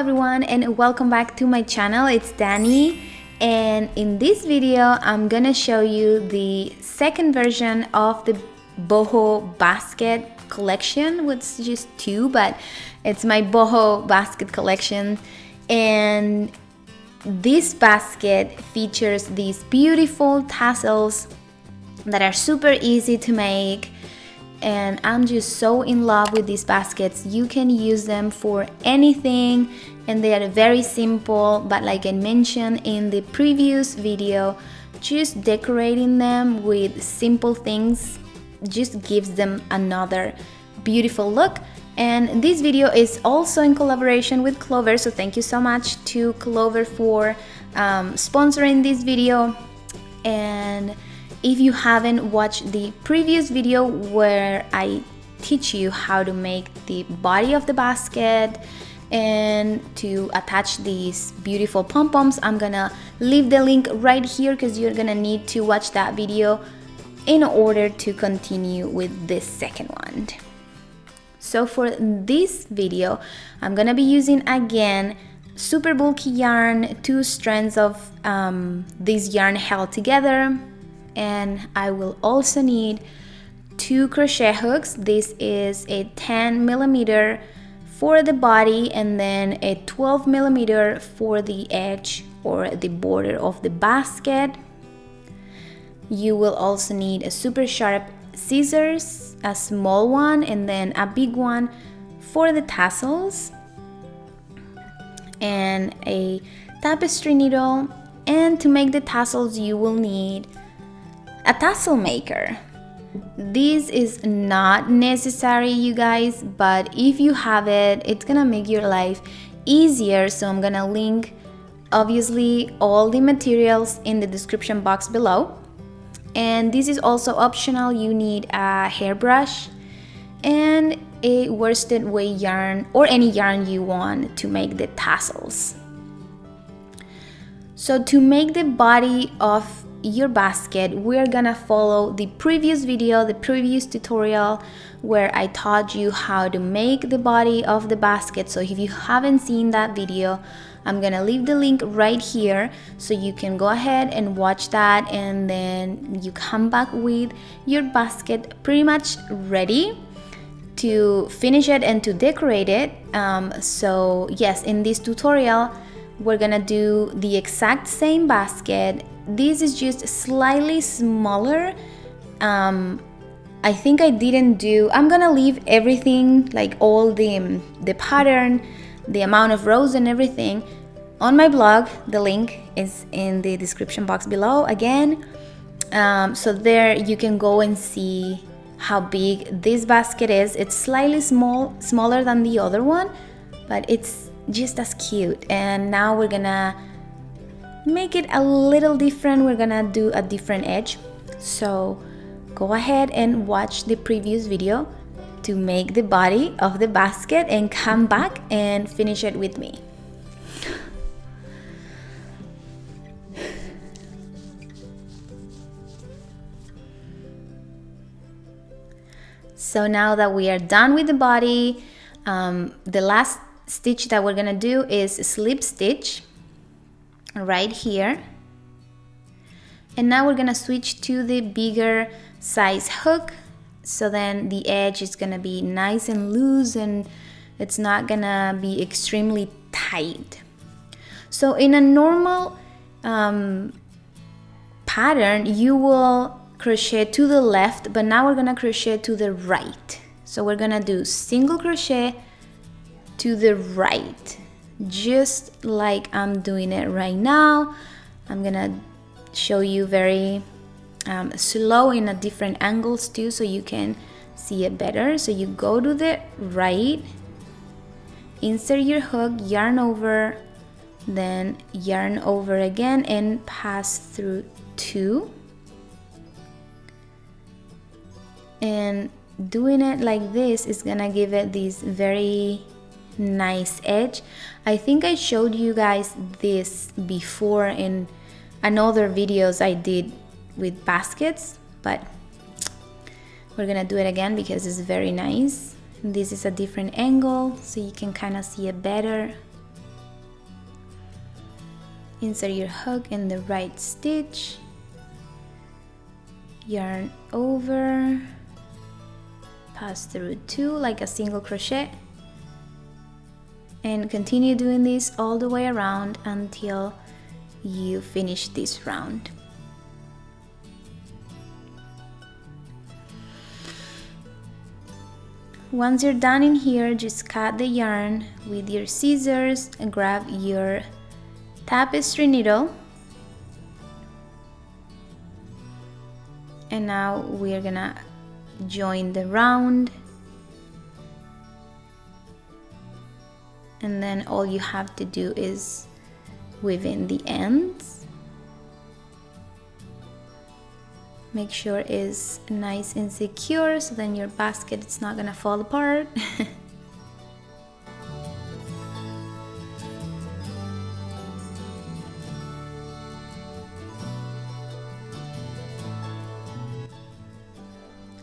everyone, and welcome back to my channel. It's Dani, and in this video I'm gonna show you the second version of the boho basket collection, which is just two, but it's my boho basket collection. And this basket features these beautiful tassels that are super easy to make, and I'm just so in love with these baskets. You can use them for anything, and they are very simple, but like I mentioned in the previous video, just decorating them with simple things just gives them another beautiful look. And this video is also in collaboration with Clover, so thank you so much to Clover for sponsoring this video. And if you haven't watched the previous video where I teach you how to make the body of the basket and to attach these beautiful pom-poms, I'm gonna leave the link right here because you're gonna need to watch that video in order to continue with this second one. So for this video, I'm gonna be using again super bulky yarn, 2 strands of this yarn held together. And I will also need 2 crochet hooks. This is a 10 millimeter for the body and then a 12 millimeter for the edge or the border of the basket. You will also need a super sharp scissors, a small one and then a big one for the tassels, and a tapestry needle. And to make the tassels you will need a tassel maker. This is not necessary, you guys, but if you have it, it's gonna make your life easier. So I'm gonna link obviously all the materials in the description box below. And this is also optional. You need a hairbrush and a worsted weight yarn or any yarn you want to make the tassels. So to make the body of your basket, we're gonna follow the previous video, the previous tutorial where I taught you how to make the body of the basket. So if you haven't seen that video, I'm gonna leave the link right here so you can go ahead and watch that, and then you come back with your basket pretty much ready to finish it and to decorate it. So yes, in this tutorial we're gonna do the exact same basket. This is just slightly smaller. I think I didn't do, I'm gonna leave everything, like all the pattern, the amount of rows and everything on my blog. The link is in the description box below again. So there you can go and see how big this basket is. It's slightly smaller than the other one, but it's just as cute. And now we're gonna make it a little different. We're gonna do a different edge. So go ahead and watch the previous video to make the body of the basket and come back and finish it with me. So now that we are done with the body, the last stitch that we're gonna do is slip stitch right here. And now we're gonna switch to the bigger size hook, so then the edge is gonna be nice and loose and it's not gonna be extremely tight. So in a normal pattern you will crochet to the left, but now we're gonna crochet to the right. So we're gonna do single crochet to the right, just like I'm doing it right now. I'm gonna show you very slow in a different angles too, so you can see it better. So you go to the right, insert your hook, yarn over, then yarn over again and pass through 2. And doing it like this is gonna give it this very nice edge. I think I showed you guys this before in another videos I did with baskets, but we're gonna do it again because it's very nice. This is a different angle so you can kind of see it better. Insert your hook in the right stitch, yarn over, pass through 2 like a single crochet, and continue doing this all the way around until you finish this round. Once you're done in here, just cut the yarn with your scissors and grab your tapestry needle. And now we're gonna join the round. And then all you have to do is weave in the ends. Make sure it's nice and secure so then your basket is not gonna fall apart.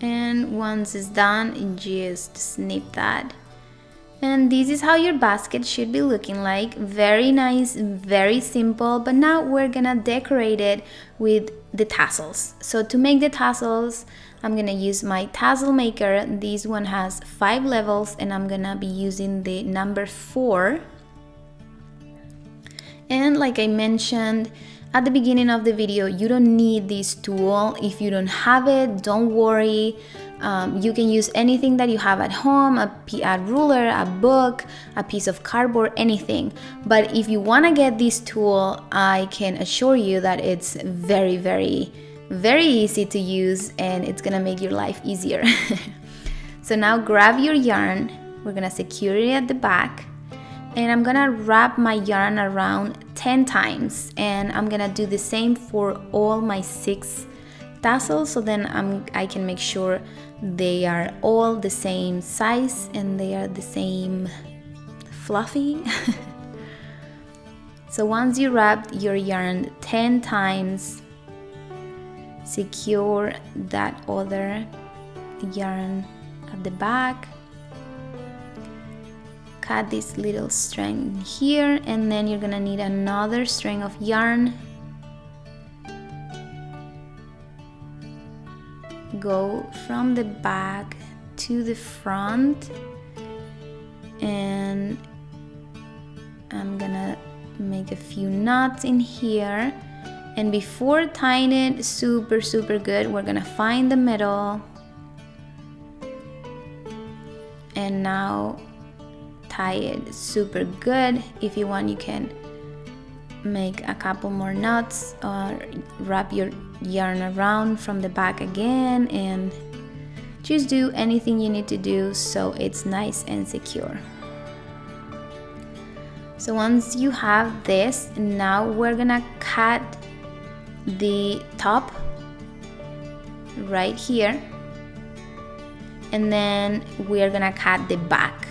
And once it's done, just snip that. And this is how your basket should be looking like. Very nice, very simple, but now we're gonna decorate it with the tassels. So to make the tassels, I'm gonna use my tassel maker. This one has 5 levels and I'm gonna be using the number 4. And like I mentioned at the beginning of the video, you don't need this tool. If you don't have it, don't worry. You can use anything that you have at home, a ruler, a book, a piece of cardboard, anything. But if you want to get this tool, I can assure you that it's very, very, very easy to use and it's gonna make your life easier. So now grab your yarn, we're gonna secure it at the back, and I'm gonna wrap my yarn around 10 times, and I'm gonna do the same for all my 6 tassels, so then I can make sure they are all the same size and they are the same fluffy. So once you wrap your yarn 10 times, secure that other yarn at the back, cut this little string here, and then you're gonna need another string of yarn. Go from the back to the front, and I'm gonna make a few knots in here. And before tying it super good, we're gonna find the middle, and now tie it super good. If you want, you can make a couple more knots or wrap your yarn around from the back again, and just do anything you need to do so it's nice and secure. So once you have this, now we're gonna cut the top right here, and then we're gonna cut the back,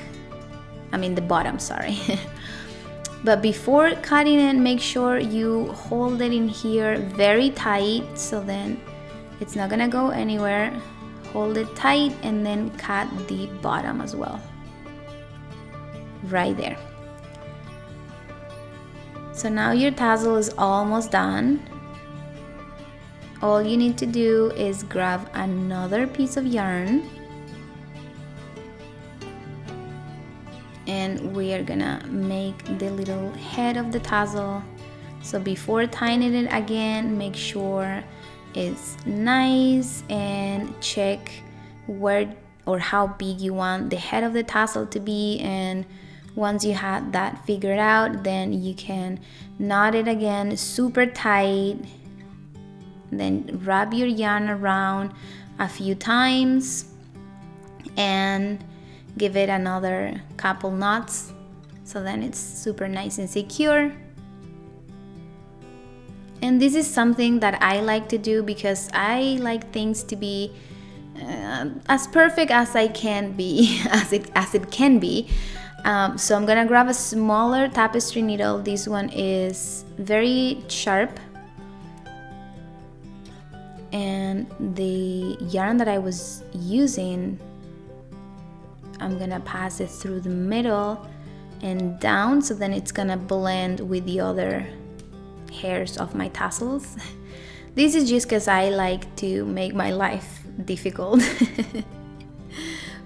the bottom, sorry. But before cutting it, make sure you hold it in here very tight, so then it's not gonna go anywhere. Hold it tight and then cut the bottom as well, right there. So now your tassel is almost done. All you need to do is grab another piece of yarn, and we are gonna make the little head of the tassel. So before tying it again, make sure it's nice and check where or how big you want the head of the tassel to be. And once you have that figured out, then you can knot it again super tight, then wrap your yarn around a few times and give it another couple knots, so then it's super nice and secure. And this is something that I like to do because I like things to be as perfect as I can be, as it can be. So I'm gonna grab a smaller tapestry needle. This one is very sharp, and the yarn that I was using, I'm gonna pass it through the middle and down, so then it's gonna blend with the other hairs of my tassels. This is just because I like to make my life difficult.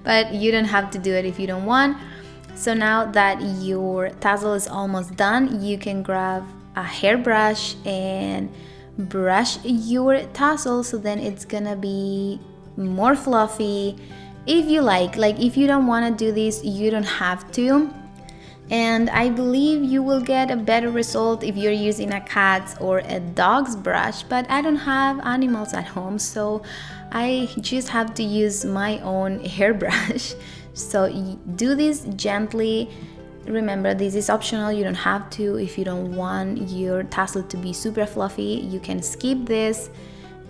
But you don't have to do it if you don't want. So now that your tassel is almost done, you can grab a hairbrush and brush your tassel, so then it's gonna be more fluffy. If you like if you don't want to do this, you don't have to. And I believe you will get a better result if you're using a cat's or a dog's brush, but I don't have animals at home, so I just have to use my own hairbrush. So do this gently. Remember, this is optional, you don't have to. If you don't want your tassel to be super fluffy, you can skip this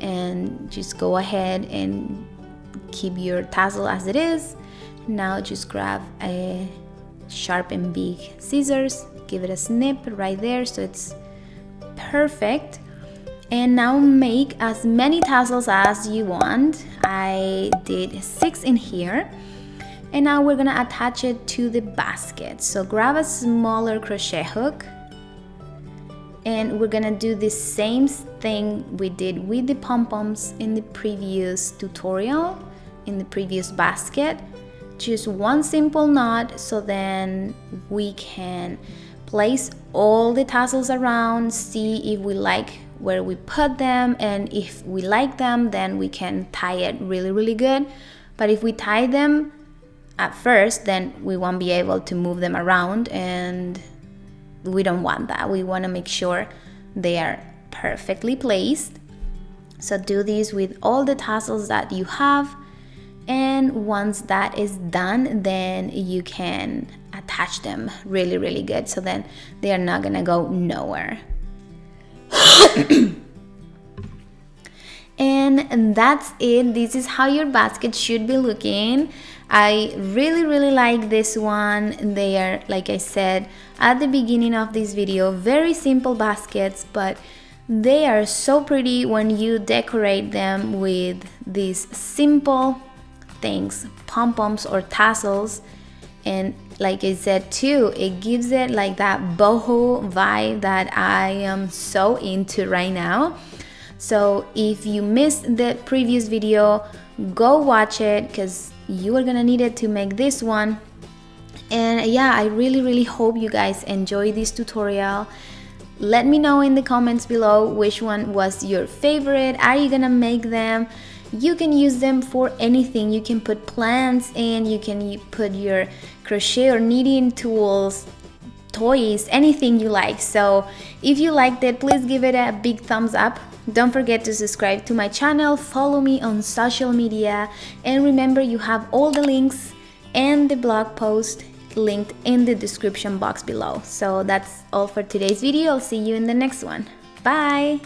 and just go ahead and keep your tassel as it is. Now just grab a sharp and big scissors, give it a snip right there so it's perfect. And now make as many tassels as you want. I did 6 in here. And now we're gonna attach it to the basket. So grab a smaller crochet hook, and we're gonna do the same thing we did with the pom-poms in the previous tutorial, in the previous basket. Just one simple knot, so then we can place all the tassels around, see if we like where we put them, and if we like them, then we can tie it really good. But if we tie them at first, then we won't be able to move them around, and we don't want that. We want to make sure they are perfectly placed. So do this with all the tassels that you have, and once that is done, then you can attach them really good, so then they are not gonna go nowhere. And that's it. This is how your basket should be looking. I really like this one. They are, like I said at the beginning of this video, very simple baskets, but they are so pretty when you decorate them with these simple things, pom-poms or tassels. And like I said too, it gives it like that boho vibe that I am so into right now. So if you missed the previous video, go watch it, because you are gonna need it to make this one. And yeah, I really hope you guys enjoy this tutorial. Let me know in the comments below which one was your favorite. Are you gonna make them? You can use them for anything. You can put plants in, you can put your crochet or knitting tools, toys, anything you like. So if you liked it, please give it a big thumbs up. Don't forget to subscribe to my channel, follow me on social media, and remember, you have all the links and the blog post linked in the description box below. So that's all for today's video. I'll see you in the next one. Bye!